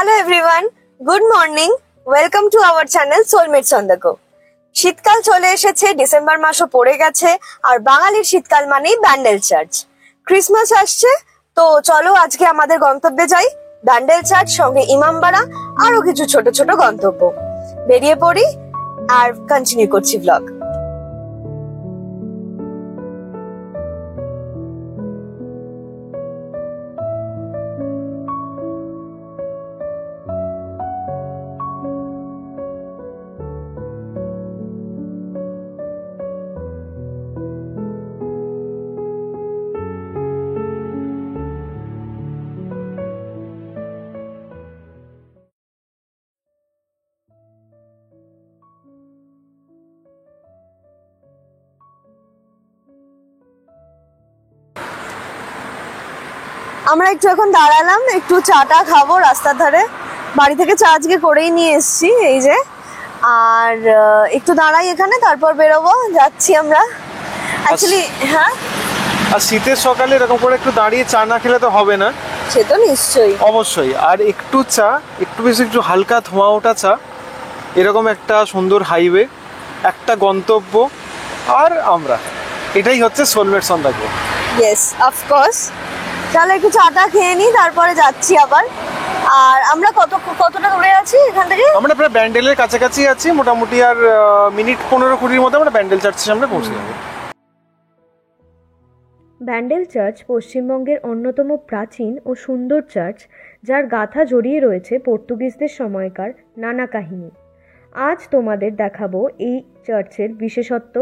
Hello everyone, good morning, welcome to our channel Soulmates on the go. শীতকাল চলে এসেছে, December মাসও পড়ে গেছে, আর বাঙালির শীতকাল মানেই ব্যান্ডেল চার্চ। ক্রিসমাস আসছে, তো চলো আজকে আমাদের গন্তব্যে যাই। ব্যান্ডেল চার্চ, সঙ্গে ইমামবাড়া, আরো কিছু ছোট ছোট গন্তব্য। বেরিয়ে পড়ি আর কন্টিনিউ করছি ব্লগ। আমরা একটু এখন দাঁড়ালাম, একটু চাটা খাবো রাস্তার ধারে। বাড়ি থেকে চা আজকে করেই নিয়ে এসেছি, এই যে। আর একটু দাঁড়াই এখানে, তারপর বেরোবো, যাচ্ছি আমরা অ্যাকচুয়ালি। হ্যাঁ, আর শীতের সকালে এরকম করে একটু দাঁড়িয়ে চা না খেলে তো হবে না। সে তো নিশ্চয়ই, অবশ্যই। আর একটু চা, একটু বেশি একটু হালকা ধোঁয়া ওঠা চা, এরকম একটা সুন্দর হাইওয়ে, একটা গন্তব্য, আর আমরা, এটাই হচ্ছে Soulmates on the go. Yes of course. তাহলে একটু চাটা খেয়ে নিই, তারপরে যাচ্ছি আবার। আর আমরা কতটা দূরে আছি এখান থেকে? আমরা প্রায় ব্যান্ডেলের কাছাকাছি আছি, মোটামুটি আর মিনিট 15-20-র মধ্যে আমরা ব্যান্ডেল চার্চের সামনে পৌঁছে যাবো। ব্যান্ডেল চার্চ পশ্চিমবঙ্গের অন্যতম প্রাচীন ও সুন্দর চার্চ, যার গাথা জড়িয়ে রয়েছে পর্তুগিজদের সময়কার নানা কাহিনী। আজ তোমাদের দেখাবো এই চার্চের বিশেষত্ব,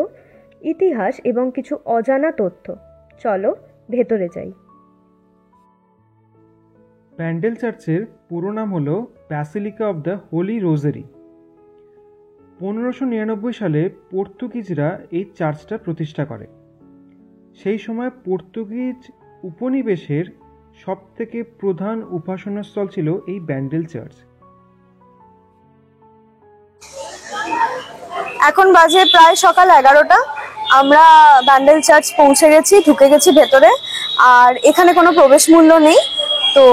ইতিহাস এবং কিছু অজানা তথ্য। চলো ভেতরে যাই। ব্যান্ডেল চার্চের পুরো নাম হলো ব্যাসিলিকা অব দ্য হোলি রোজারি। 1599 সালে পর্তুগিজরা এই চার্চটা প্রতিষ্ঠা করে। সেই সময় পর্তুগিজ উপনিবেশের সবথেকে প্রধান উপাসনাস্থল ছিল এই ব্যান্ডেল চার্চ। এখন বাজে প্রায় সকাল 11টা। আমরা ব্যান্ডেল চার্চ পৌঁছে গেছি, ঢুকে গেছি ভেতরে। আর এখানে কোনো প্রবেশ মূল্য নেই। তো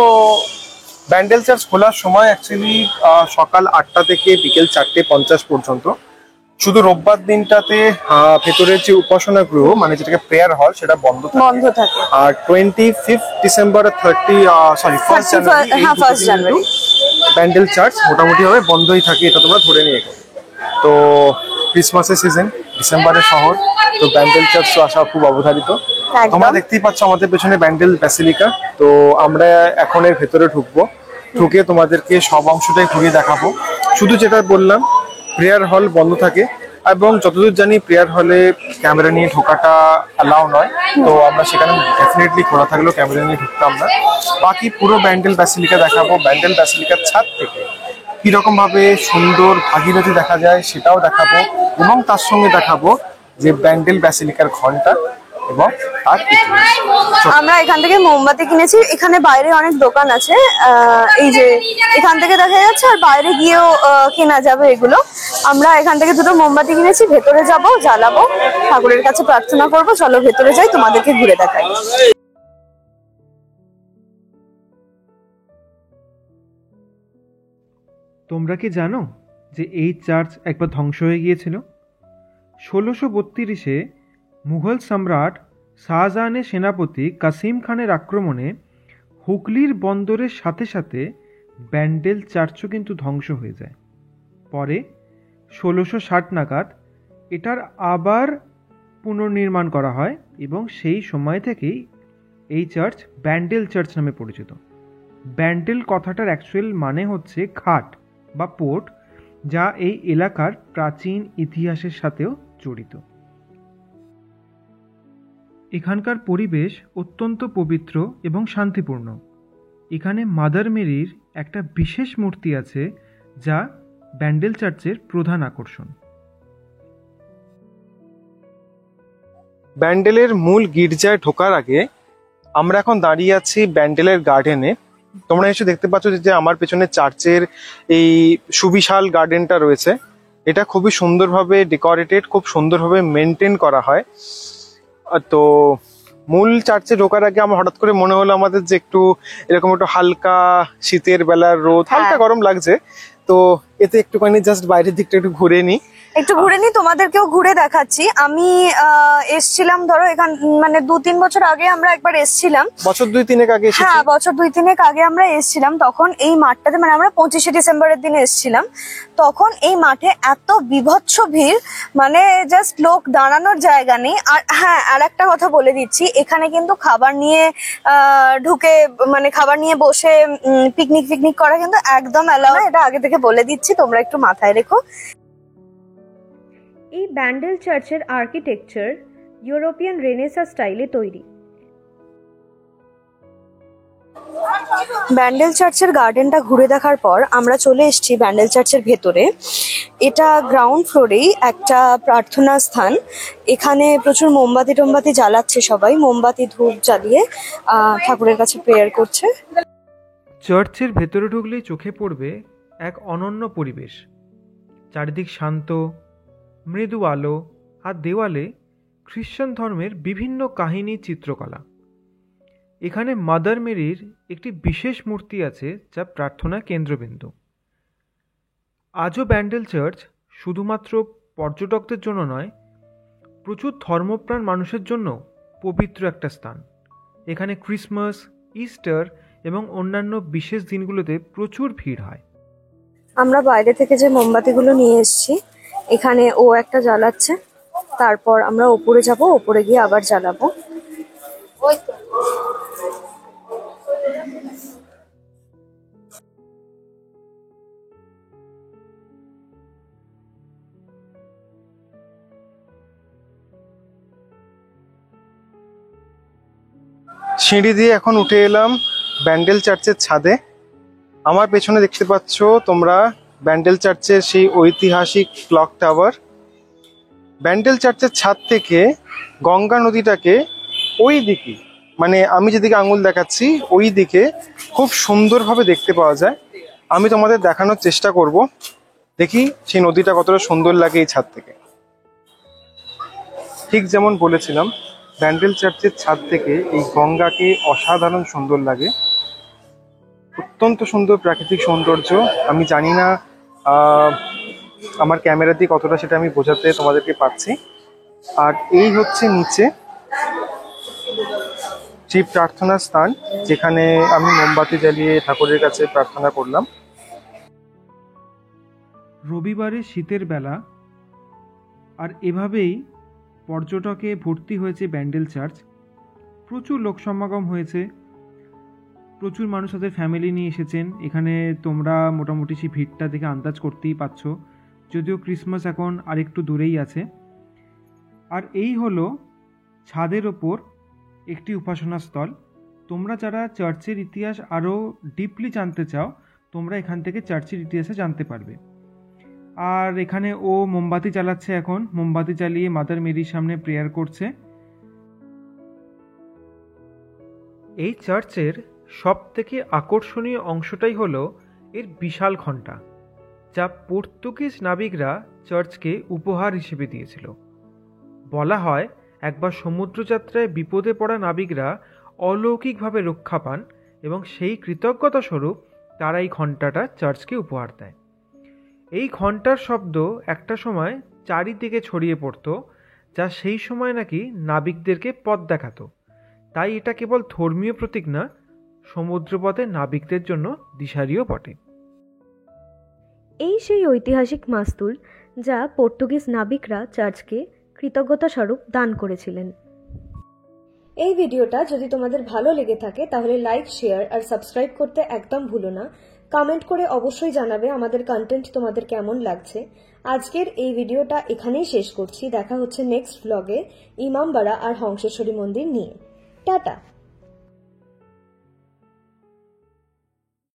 ব্যান্ডেল চার্চ খোলার সময় অ্যাকচুয়ালি সকাল 8টা থেকে বিকেল 4:50 পর্যন্ত। শুধু রোববার দিনটাতে ভেতরের যে উপাসনা গৃহ, মানে যেটাকে প্রেয়ার হল, সেটা বন্ধ থাকে। আর 25 ডিসেম্বর 1 জানুয়ারি ব্যান্ডেল চার্চ মোটামুটি ভাবে বন্ধই থাকে, এটা তোমরা ধরে নিয়ে গেলে। তো ক্রিসমাসের সিজন, ডিসেম্বরের শহর, তো ব্যান্ডেল চার্চ তো আসা খুব অবধারিত। তোমরা দেখতেই পাচ্ছ আমাদের পেছনে ব্যান্ডেল ব্যাসিলিকা। তো আমরা এখন এর ভেতরে ঢুকবো, ঢুকে তোমাদেরকে সব অংশটাই ঘুরিয়ে দেখাবো। শুধু যেটা বললাম, প্রেয়ার হল বন্ধ থাকে, এবং যতদূর জানি প্রেয়ার হলে ক্যামেরা নিয়ে ঢোকাটা অ্যালাউ নয়। তো আমরা সেখানে ডেফিনেটলি খোলা থাকলেও ক্যামেরা নিয়ে ঢুকতাম না। বাকি পুরো ব্যান্ডেল ব্যাসিলিকা দেখাবো, ব্যান্ডেল ব্যাসিলিকার ছাদ থেকে কিরকম ভাবে সুন্দর ভাগীরথী দেখা যায় সেটাও দেখাবো, এবং তার সঙ্গে দেখাবো যে ব্যান্ডেল ব্যাসিলিকার ঘন্টা এবং তার ইতিহাস। আমরা এখান থেকে মোমবাতি কিনেছি। এখানে বাইরে অনেক দোকান আছে, এই যে এখান থেকে দেখা যাচ্ছে, আর বাইরে গিয়েও কেনা যাবে এগুলো। আমরা এখান থেকে দুটো মোমবাতি কিনেছি, ভেতরে যাব, জ্বালাবো, ঠাকুরের কাছে প্রার্থনা করব। চলো ভেতরে যাই, তোমাদেরকে ঘুরে দেখাই। তোমরা কি জানো যে এই চার্চ একবার ধ্বংস হয়ে গিয়েছিল? 1632-এ মুঘল সম্রাট শাহজাহানের সেনাপতি কাসিম খানের আক্রমণে হুগলির বন্দরের সাথে সাথে ব্যান্ডেল চার্চও কিন্তু ধ্বংস হয়ে যায়। পরে 1660 নাগাদ এটার আবার পুনর্নির্মাণ করা হয়, এবং সেই সময় থেকেই এই চার্চ ব্যান্ডেল চার্চ নামে পরিচিত। ব্যান্ডেল কথাটার অ্যাকচুয়াল মানে হচ্ছে ঘাট বা পোর্ট, যা এই এলাকার প্রাচীন ইতিহাসের সাথেও জড়িত। এখানকার পরিবেশ অত্যন্ত পবিত্র এবং শান্তিপূর্ণ। এখানে মাদার মেরির একটা বিশেষ মূর্তি আছে, যা ব্যান্ডেল চার্চের প্রধান আকর্ষণ। ব্যান্ডেলের মূল গির্জায় ঢোকার আগে আমরা এখন দাঁড়িয়ে আছি ব্যান্ডেলের গার্ডেনে। তোমরা এসে দেখতে পাচ্ছ যে আমার পেছনে চার্চের এই সুবিশাল গার্ডেনটা রয়েছে। এটা খুবই সুন্দরভাবে ডেকোরেটেড, খুব সুন্দরভাবে মেনটেন করা হয়। তো মূল চার্চে ঢোকার আগে আমার হঠাৎ করে মনে হলো আমাদের যে একটু এরকম একটু হালকা শীতের বেলার রোদ, হালকা গরম লাগছে, তো এতে একটুখানি জাস্ট বাইরের দিকটা একটু ঘুরে নি। একটু ঘুরে নি, তোমাদেরকেও ঘুরে দেখাচ্ছি। আমি এসছিলাম ধরো এখান মানে 2-3 বছর আগে আমরা একবার এসছিলাম, বছর 2-3 আগে এসেছি। হ্যাঁ বছর 2-3 আগে আমরা এসছিলাম। তখন এই মাঠটাতে মানে আমরা 25শে ডিসেম্বরের দিনে এসছিলাম, তখন এই মাঠে এত বিভৎস ভিড়, মানে জাস্ট লোক দাঁড়ানোর জায়গা নেই। আর হ্যাঁ, আর একটা কথা বলে দিচ্ছি, এখানে কিন্তু খাবার নিয়ে ঢুকে মানে খাবার নিয়ে বসে পিকনিক করা কিন্তু একদম অ্যালাউ না, এটা আগে থেকে বলে দিচ্ছি, তোমরা একটু মাথায় রেখো। এই ব্যান্ডেল চার্চের আর্কিটেকচার ইউরোপিয়ান রেনেসাঁ স্টাইলে তৈরি। ব্যান্ডেল চার্চের গার্ডেনটা ঘুরে দেখার পর আমরা চলে এসেছি ব্যান্ডেল চার্চের ভেতরে। এটা গ্রাউন্ড ফ্লোরেই একটা প্রার্থনা স্থান। এখানে প্রচুর মোমবাতি জ্বালাচ্ছে সবাই, মোমবাতি ধূপ জ্বালিয়ে ঠাকুরের কাছে প্রেয়ার করছে। চার্চের ভেতরে ঢুকলেই চোখে পড়বে এক অনন্য পরিবেশ। চারিদিক শান্ত, মৃদু আলো, আর দেওয়ালে খ্রিশ্চান ধর্মের বিভিন্ন কাহিনী চিত্রকলা। এখানে মাদার মেরির একটি বিশেষ মূর্তি আছে যা প্রার্থনা কেন্দ্রবিন্দু। আজও ব্যান্ডেল চার্চ শুধুমাত্র পর্যটকদের জন্য নয়, প্রচুর ধর্মপ্রাণ মানুষের জন্য পবিত্র একটা স্থান। এখানে ক্রিসমাস, ইস্টার এবং অন্যান্য বিশেষ দিনগুলোতে প্রচুর ভিড় হয়। আমরা বাইরে থেকে যে মোমবাতিগুলো নিয়ে এসেছি, এখানে ও একটা জ্বালাচ্ছে, তারপর আমরা ওপরে যাব, ওপরে গিয়ে আবার জ্বালাবো। সিঁড়ি দিয়ে এখন উঠে এলাম ব্যান্ডেল চার্চের ছাদে। আমার পেছনে দেখতে পাচ্ছ তোমরা ব্যান্ডেল চার্চের সেই ঐতিহাসিক ক্লক টাওয়ার। ব্যান্ডেল চার্চের ছাদ থেকে গঙ্গা নদীটাকে ওই দিকে, মানে আমি যেদিকে আঙুল দেখাচ্ছি ওই দিকে খুব সুন্দরভাবে দেখতে পাওয়া যায়। আমি তোমাদের দেখানোর চেষ্টা করব, দেখি সেই নদীটা কতটা সুন্দর লাগে এই ছাদ থেকে। ঠিক যেমন বলেছিলাম, ব্যান্ডেল চার্চের ছাদ থেকে এই গঙ্গাকে অসাধারণ সুন্দর লাগে, অত্যন্ত সুন্দর প্রাকৃতিক সৌন্দর্য। আমি জানি না আমার ক্যামেরা দিয়ে কতটা সেটা আমি বোঝাতে তোমাদেরকে পারছি। আর এই হচ্ছে নিচে সেই প্রার্থনা স্থান, যেখানে আমি মোমবাতি জ্বালিয়ে ঠাকুরের কাছে প্রার্থনা করলাম। রবিবারে শীতের বেলা, আর এভাবেই পর্যটকে ভর্তি হয়েছে ব্যান্ডেল চার্চ। প্রচুর লোক সমাগম হয়েছে, প্রচুর মানুষ তাদের ফ্যামিলি নিয়ে এসেছেন। এখানে তোমরা মোটামুটি সেই ভিড়টা দেখে আন্দাজ করতেই পারছো, যদিও ক্রিসমাস এখন আরেকটু দূরেই আছে। আর এই হলো ছাদের ওপর একটি উপাসনা স্থল। তোমরা যারা চার্চের ইতিহাস আরও ডিপলি জানতে চাও, তোমরা এখান থেকে চার্চের ইতিহাসে জানতে পারবে। আর এখানে ও মোমবাতি জ্বালাচ্ছে, এখন মোমবাতি জ্বালিয়ে মাদার মেরির সামনে প্রেয়ার করছে। এই চার্চের সবথেকে আকর্ষণীয় অংশটাই হলো এর বিশাল ঘণ্টা, যা পর্তুগিজ নাবিকরা চার্চকে উপহার হিসেবে দিয়েছিল। বলা হয় একবার সমুদ্রযাত্রায় বিপদে পড়া নাবিকরা অলৌকিকভাবে রক্ষা পান এবং সেই কৃতজ্ঞতা স্বরূপ তারা এই ঘণ্টাটা চার্চকে উপহার দেয়। এই ঘণ্টার শব্দ একটা সময় চারিদিকে ছড়িয়ে পড়তো, যা সেই সময় নাকি নাবিকদেরকে পথ দেখাতো। তাই এটা কেবল ধর্মীয় প্রতীক না, সমুদ্রপথে নাবিকদের জন্য দিশারিও বটে। এই সেই ঐতিহাসিক মাস্তুল যা পর্তুগিজ নাবিকরা চার্চকে কৃতজ্ঞতা স্বরূপ দান করেছিলেন। এই ভিডিওটা যদি তোমাদের ভালো লেগে থাকে তাহলে লাইক, শেয়ার আর সাবস্ক্রাইব করতে একদম ভুলো না। কমেন্ট করে অবশ্যই জানাবে আমাদের কন্টেন্ট তোমাদের কেমন লাগছে। আজকের এই ভিডিওটা এখানেই শেষ করছি। দেখা হচ্ছে নেক্সট ব্লগে ইমামবাড়া আর হংসেশ্বরী মন্দির নিয়ে। টাটা।